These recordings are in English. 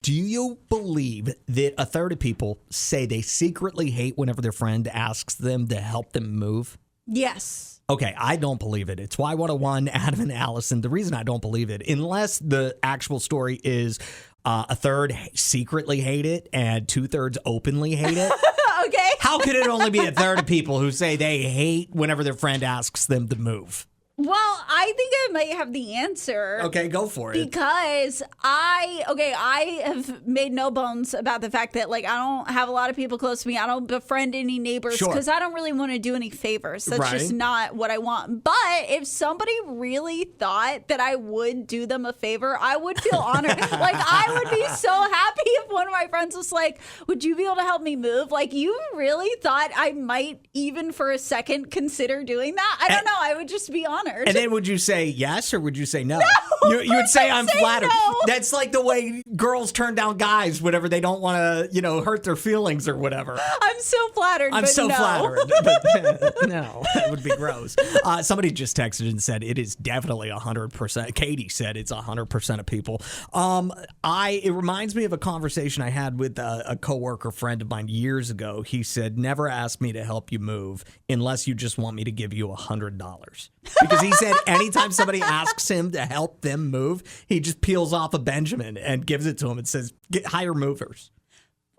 Do you believe that a third of people say they secretly hate whenever their friend asks them to help them move? Yes. Okay, I don't believe it. It's Y101, Adam and Allison. The reason I don't believe it, unless the actual story is a third secretly hate it and 2/3 openly hate it. Okay. How could it only be a third of people who say they hate whenever their friend asks them to move? Well, I think I might have the answer. Okay, go for it. Because I have made no bones about the fact that, like, I don't have a lot of people close to me. I don't befriend any neighbors because I don't really want to do any favors. That's just not what I want. But if somebody really thought that I would do them a favor, I would feel honored. Like, I would be so happy if one of my friends was like, would you be able to help me move? Like, you really thought I might even for a second consider doing that? I don't know. I would just be honored. And then would you say yes or would you say no? No, you would say I'm flattered. No. That's like the way girls turn down guys whenever they don't want to, hurt their feelings or whatever. I'm so flattered. I'm but so no. flattered. But, no, that would be gross. Somebody just texted and said it is definitely 100%. Katie said it's 100% of people. It reminds me of a conversation I had with a coworker friend of mine years ago. He said, never ask me to help you move unless you just want me to give you $100. Because he said anytime somebody asks him to help them move, he just peels off a Benjamin and gives it to him and says, hire movers.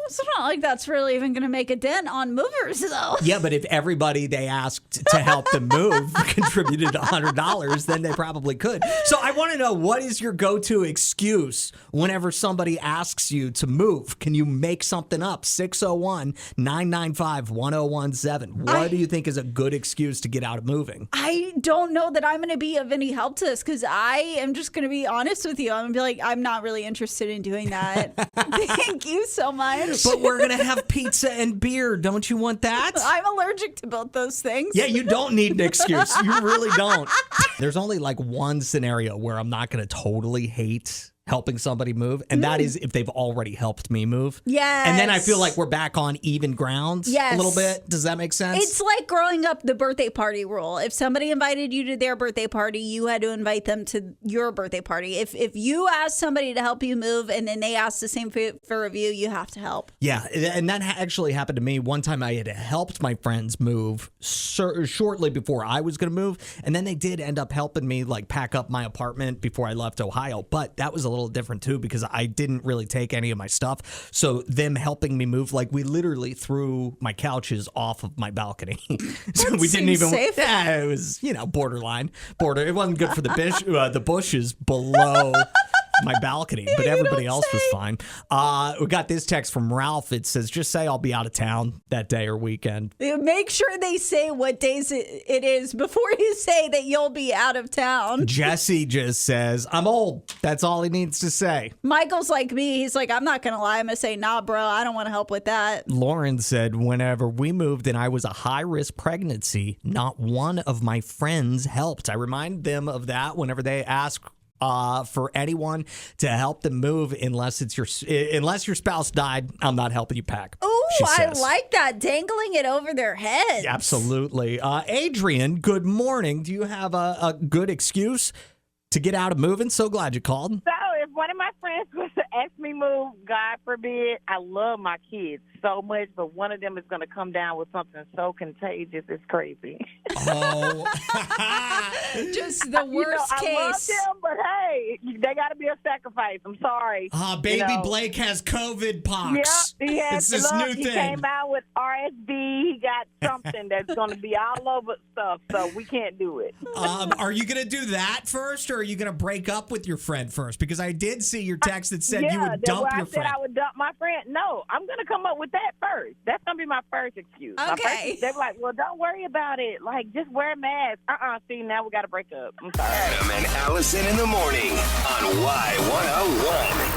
It's not like that's really even going to make a dent on movers, though. Yeah, but if everybody they asked to help them move contributed $100, then they probably could. So I want to know, what is your go-to excuse whenever somebody asks you to move? Can you make something up? 601-995-1017. What do you think is a good excuse to get out of moving? I don't know that I'm going to be of any help to this because I am just going to be honest with you. I'm going to be like, I'm not really interested in doing that. Thank you so much. But we're going to have pizza and beer. Don't you want that? I'm allergic to both those things. Yeah, you don't need an excuse. You really don't. There's only like one scenario where I'm not going to totally hate helping somebody move, and that is if they've already helped me move. Yes. And then I feel like we're back on even grounds a little bit. Does that make sense? It's like growing up, the birthday party rule. If somebody invited you to their birthday party, you had to invite them to your birthday party. If you ask somebody to help you move and then they ask the same for you, you have to help. Yeah, and that actually happened to me. One time I had helped my friends move shortly before I was going to move, and then they did end up helping me like pack up my apartment before I left Ohio. But that was a little different too because I didn't really take any of my stuff. So them helping me move, like we literally threw my couches off of my balcony. So we didn't even. Safe. Yeah, it was borderline. It wasn't good for the bushes below my balcony, but everybody else was fine. We got this text from Ralph. It says, just say I'll be out of town that day or weekend. Make sure they say what days it is before you say that you'll be out of town. Jesse just says, I'm old. That's all he needs to say. Michael's like me. He's like, I'm not going to lie. I'm going to say, nah, bro, I don't want to help with that. Lauren said, whenever we moved and I was a high-risk pregnancy, not one of my friends helped. I remind them of that whenever they ask for anyone to help them move unless your spouse died. I'm not helping you pack. Oh, I like that. Dangling it over their heads. Absolutely. Adrienne, good morning. Do you have a good excuse to get out of moving? So glad you called. So if one of my friends was to ask me move, God forbid, I love my kids so much, but one of them is going to come down with something so contagious, it's crazy. Oh. Just the worst case. I love them, but hey, they got to be a sacrifice. I'm sorry. Baby Blake has COVID pox. Yeah, he has. It's this new he thing. came out with RSV. He got something that's going to be all over stuff, so we can't do it. Are you going to do that first, or are you going to break up with your friend first? Because I did see your text that said you would dump your friend. I said I would dump my friend. No, I'm going to come up with that first. That's going to be my first excuse. Okay. They're like, well, don't worry about it. Like, just wear a mask. See, now we got to break up. I'm sorry. Adam and Allison in the morning on Y101.